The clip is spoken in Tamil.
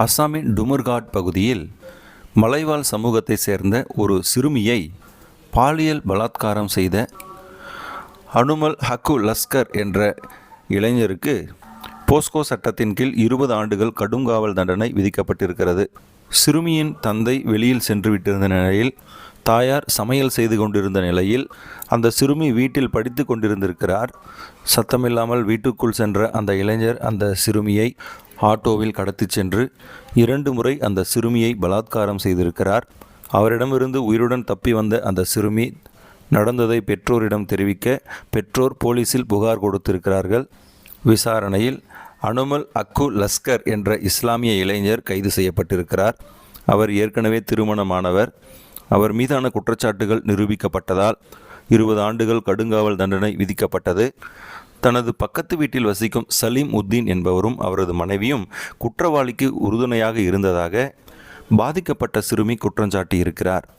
அஸ்ஸாமின் டுமர்காட் பகுதியில் மலைவாழ் சமூகத்தை சேர்ந்த ஒரு சிறுமியை பாலியல் பலாத்காரம் செய்த அனுமல் ஹக்கு லஸ்கர் என்ற இளைஞருக்கு போஸ்கோ சட்டத்தின் கீழ் 20 ஆண்டுகள் கடும் காவல் தண்டனை விதிக்கப்பட்டிருக்கிறது. சிறுமியின் தந்தை வெளியில் சென்று விட்டிருந்த நிலையில் தாயார் சமையல் செய்து கொண்டிருந்த நிலையில் அந்த சிறுமி வீட்டில் படித்து கொண்டிருந்திருக்கிறார். சத்தமில்லாமல் வீட்டுக்குள் சென்ற அந்த இளைஞர் அந்த சிறுமியை ஆட்டோவில் கடத்தி சென்று 2 முறை அந்த சிறுமியை பலாத்காரம் செய்திருக்கிறார். அவரிடமிருந்து உயிருடன் தப்பி வந்த அந்த சிறுமி நடந்ததை பெற்றோரிடம் தெரிவிக்க பெற்றோர் போலீசில் புகார் கொடுத்திருக்கிறார்கள். விசாரணையில் அனுமல் அக்கு லஸ்கர் என்ற இஸ்லாமிய இளைஞர் கைது செய்யப்பட்டிருக்கிறார். அவர் ஏற்கனவே திருமணமானவர். அவர் மீதான குற்றச்சாட்டுகள் நிரூபிக்கப்பட்டதால் 20 ஆண்டுகள் கடுங்காவல் தண்டனை விதிக்கப்பட்டது. தனது பக்கத்து வீட்டில் வசிக்கும் சலீம் உத்தீன் என்பவரும் அவரது மனைவியும் குற்றவாளிக்கு உறுதுணையாக இருந்ததாக பாதிக்கப்பட்ட சிறுமி குற்றஞ்சாட்டி இருக்கிறார்.